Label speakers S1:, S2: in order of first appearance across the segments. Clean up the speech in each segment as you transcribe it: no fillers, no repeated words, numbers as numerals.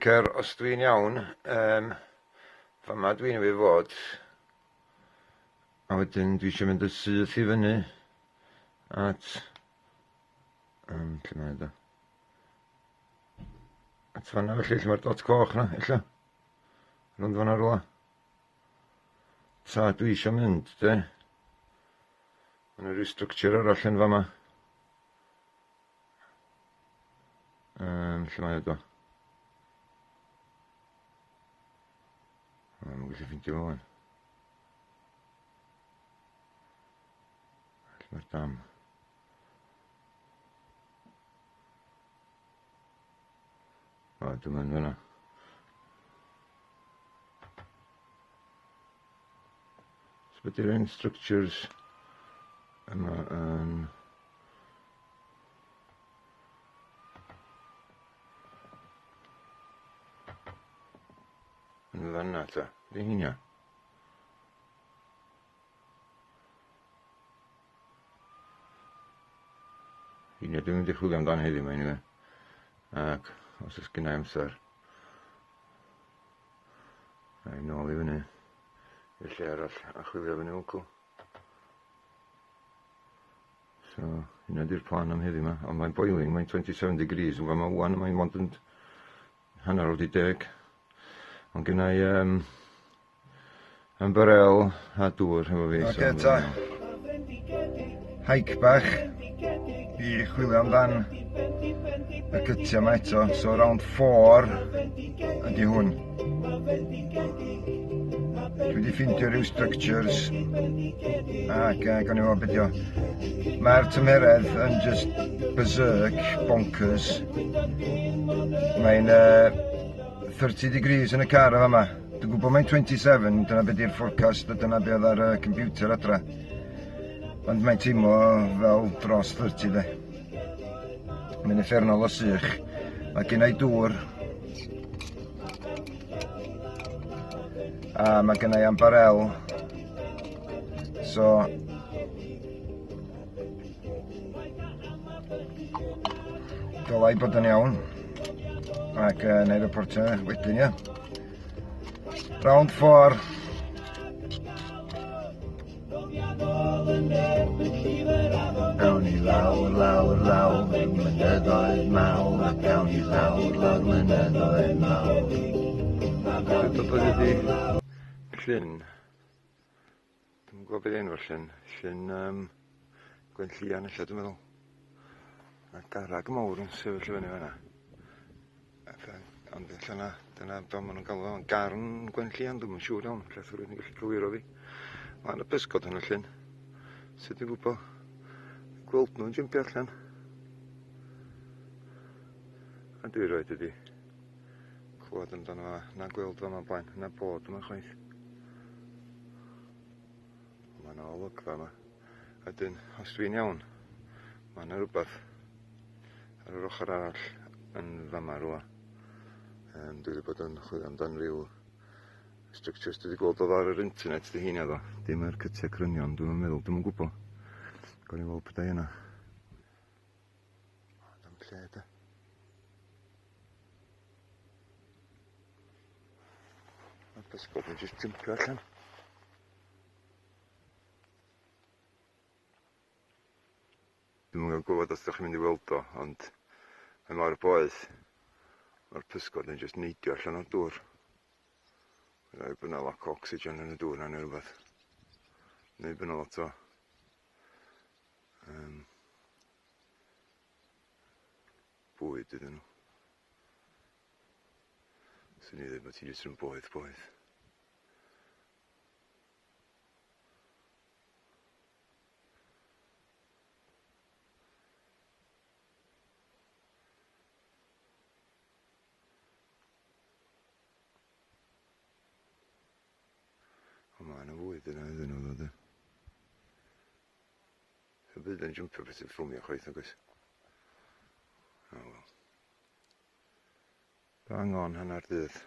S1: sicr os dwi'n iawn, fama dwi'n ei fod, a wedyn dwi eisiau mynd y syth i fyny at, lle mae'n da? At fanna felly, lle mae'r dot coch na, illa? Rwy'n fanna rwla. Ta dwi eisiau mynd, de. Mae'n rhyw structure arall yn fama. Lle mae'n do? Mae'n gallu ffeindio fo wan. Lle mae'r dam? O, dwi'n mynd fyna. So beth yw'r un structures yma yn... yn fanna ta, di hynna. Hynna dwi'n mynd i chwilio amdan heddiw mae'n yma. Ac os ys gynnau amser, a i nôl i fyny i'r lle arall a chwilio fyny wcl. So, hynna di'r plan am heddiw yma, ond mae'n boiling, mae'n 27 degrees yn fama wan, mae'n mond yn hanner o 10. Ond gynnau ymbarel a dŵr hefo fi. Oce ta, haic bach i chwilio amdan y cytia yma eto, so round 4 ydi hwn. Dwi wedi ffindio rhyw structures ac gawn ni weld beth yw. Mae'r tymheredd yn just berserk, bonkers. Mae'n 30 degrees yn y car o fama. Dwi'n gwybod mae'n 27, dyna beth yw'r forecast a dyna beth oedd ar y computer adra. Ond mae'n teimlo fel dros 30 de. Mae'n effernol o sych. Mae gennau dŵr. A mae gennau ambarel. So... dylai bod yn iawn. Ac neu reportio wedyn, ia. Round 4. Awn ni lawr, lawr, lawr, mynyddoedd mawr, ac awn ni lawr, lawr, mynyddoedd mawr. Dod wedi llyn. Dwi'n gwybod beth enw'r llyn. Llyn Gwenllian illa, dwi'n meddwl. A garag mawr yn sefyll i fyny fan'na. Ond illa dyna fel maen nhw'n galw fo'n garn Gwenllian, dwi'n yn siŵr iawn. Lle rwy'n gallu cywiro fi. Mae'n y bysgod yn y llyn. Sut dwi'n gwybod? Gweld nhw'n jympio allan. A dwi roed ydi clywed amdano fa, na gweld fa ma'n blaen, na bod yma chwaith. Mae yna olygfa yma. A dyn, os dwi'n iawn, mae yna rhywbeth ar yr ochr arall yn fama rwa. Dwi wedi bod yn chwilio amdan rhyw structures dwi wedi gweld o ar yr internet dy hynny o. Dim yr cytia crynion, dwi'n meddwl, dwi'n gwybod. Gawn ni weld pethau yna. Am lle da. Mae'r bysgod yn jyst jympio allan. Dwi'n yn gwybod os ydych chi'n mynd i weld o, ond mae mor poeth. Mae'r pysgod yn jyst neidio allan o'r dŵr. Rhaid bod yna lac o oxygen yn y dŵr na neu rhywbeth. Neu bod yna lot o bwyd iddyn nhw. Swn i ddweud bod ti jyst yn poeth. Mae yna fwyd yna iddyn nhw ddod. Y byd yn jympio beth yw'n ffilmio chwaith yn gwrs. O wel. Bang on hanner dydd.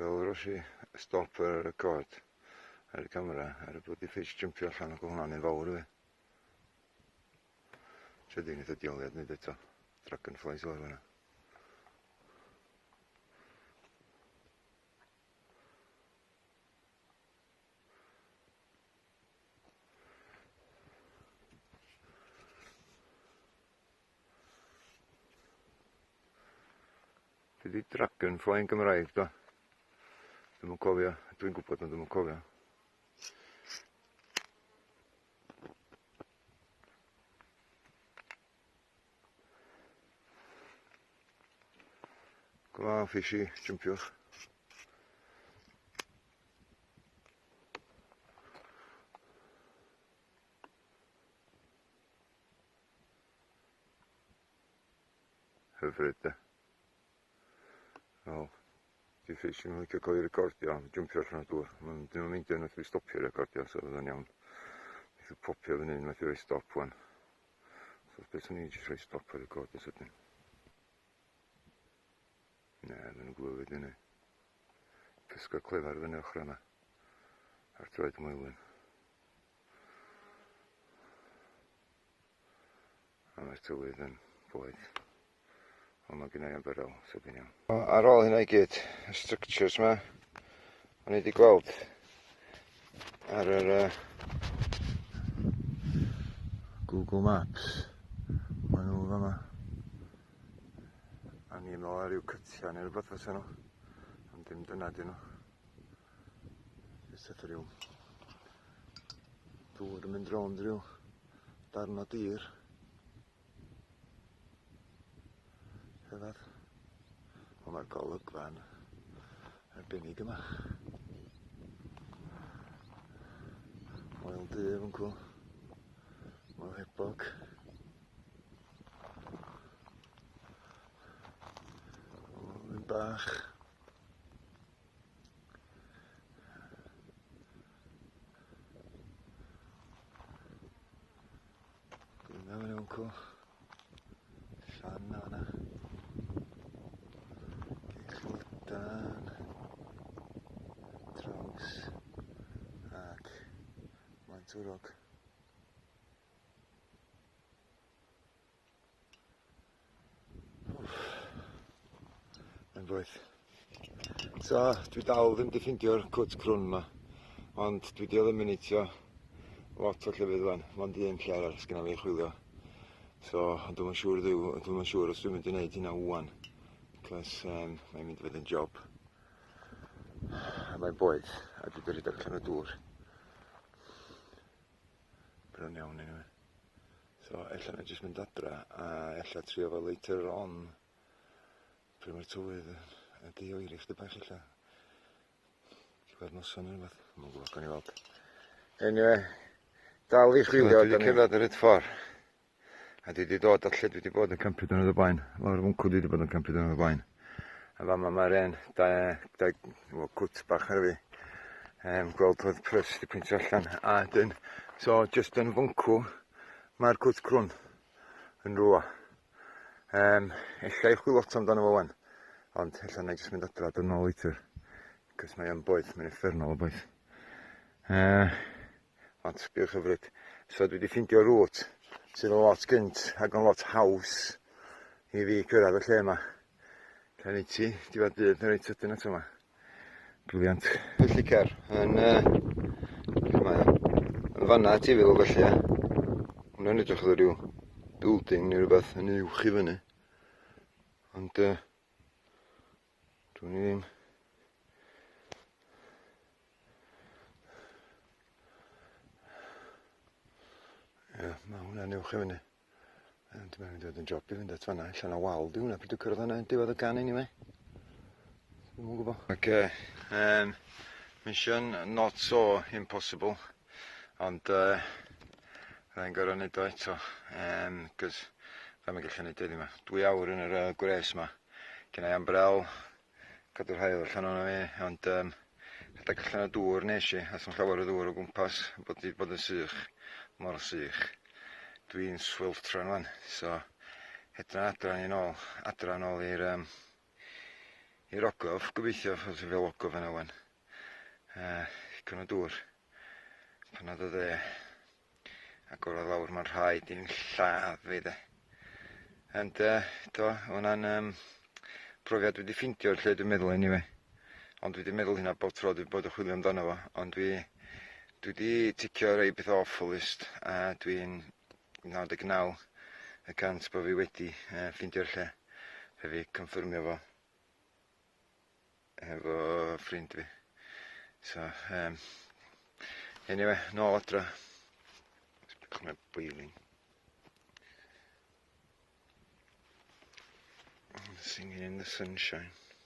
S1: Fel ros i stop ar y record ar y camera ar y bloody fish jympio allan o hwnna'n un fawr i fi. Trydy'n eitha dioliad nid eto. Dragonflies o'r hwnna. Dwi di dragonfly yn Gymraeg do. Dwi'm yn cofio, dwi'n gwybod ond dwi'm yn cofio. Come on, fishy, jumpiwch. Hyfryd de. Wel, di fish yn licio cael ei recordio, jumpio allan o dŵr. Dyn nhw'n meindio nath fi stopio recordio, so fydda'n iawn. Nath i popio fyny, nath i roi stop wan. So beth o'n i jyst rhoi stop o recordio sydyn. Ne, dyn nhw'n glywed i ni. Pysgo clefar fyny ochr yna. Ar droed mwylyn. A mae'r tywydd yn poeth. Ond mae gen i am berol, sydyn iawn. Ar ôl hynna i gyd, y structures yma, o'n i wedi gweld ar yr Google Maps. Mae nhw fama. A ni'n meddwl ar ryw cytia neu rhywbeth fysa nhw. Ond dim dyna dyn nhw. Jyst eitha ryw dŵr yn mynd rownd ryw darn o dir. Hyfedd. O, mae'r golygfa yn arbennig yma. Moel du efo'n cwl. Moel hebog. Moel bach. Gwynaf yn efo'n cwl. Llan na hwnna. Dan, traws ac Mantwrog. Mae'n boeth. So, dwi dal ddim di ffindio'r cwt crwn yma, ond dwi di eliminatio lot o llefydd wan, mond un lle arall sgynna fi chwilio. So, dwi'm yn siŵr os dwi'n mynd i wneud hynna wan. Cos mae'n mynd i fod yn job. A mae'n boeth, a dwi wedi darllen y dŵr. Bron iawn anyway. So, ella na jyst mynd adra, a ella trio fo later on. Pryd mae'r tywydd yn di-oeri chdi bach ella. Gweld noson neu rhywbeth, mae'n gwybod gan i weld. Anyway, dal i chwilio. So, dwi wedi cerdded yr ffordd. A dwi wedi dod allan, dwi wedi bod yn campio dyn nhw'n y blaen. Lawr y fwncw dwi wedi bod yn campio dyn nhw'n y blaen. A fama mae'r cwt bach ar fi. Gweld oedd prys di pwyntio allan. A dyn, so just yn fwncw, mae'r cwt crwn yn rwa. Ella i chwilio lot amdano fo wan. Ond ella na i jyst mynd adra dod nôl eitr. Cos mae yn boeth, mae'n effernol o boeth. Ond biwch hyfryd. So dwi wedi ffindio rŵt sydd yn lot gynt ac yn lot haws i fi cyrraedd y lle yma. Cael ei ti, diwedd dydd yn reit sydyn ato yma. Briliant. Felly cer, yn fanna ti fel o felly. Hwna'n edrych oedd ryw building neu rhywbeth yn uwch i fyny. Ond dwi'n i ddim. Mae hwnna'n uwch i fyny. Dwi'n mynd i fod yn job i fynd at fanna. Ella na wal di hwnna pryd dwi'n cyrraedd yna diwedd y gan anyway. Dwi'n mwyn gwybod. Ok, mission not so impossible. Ond rhaid gorau wneud o eto. Cos fe mae'n gallu wneud edrych yma. 2 awr yn yr gwres yma. Gen i ambrel, cadw'r hael allan o'na fi. Ond rhedeg allan o dŵr nes i. Athyn llawer o dŵr o gwmpas. Bod yn sych. Mor sych. Dwi'n swiltran wan, so adra nôl i'r ogof, gobeithio fod fi fel ogof yna wan. Cyn o dŵr, pan oedd y dde, agor o lawr, mae'n rhaid i'n lladd fi de. And do, hwnna'n profiad dwi wedi ffindio lle dwi'n meddwl anyway. Ond dwi wedi meddwl hynna bob tro dwi bod yn chwilio amdano fo. Ond dwi wedi ticio rei beth awful list, a dwi'n 99% bod fi wedi ffindio'r lle. Fe fi confirmio fo efo ffrind fi. So, anyway, nôl adra. Mae'n boiling. Singing in the sunshine.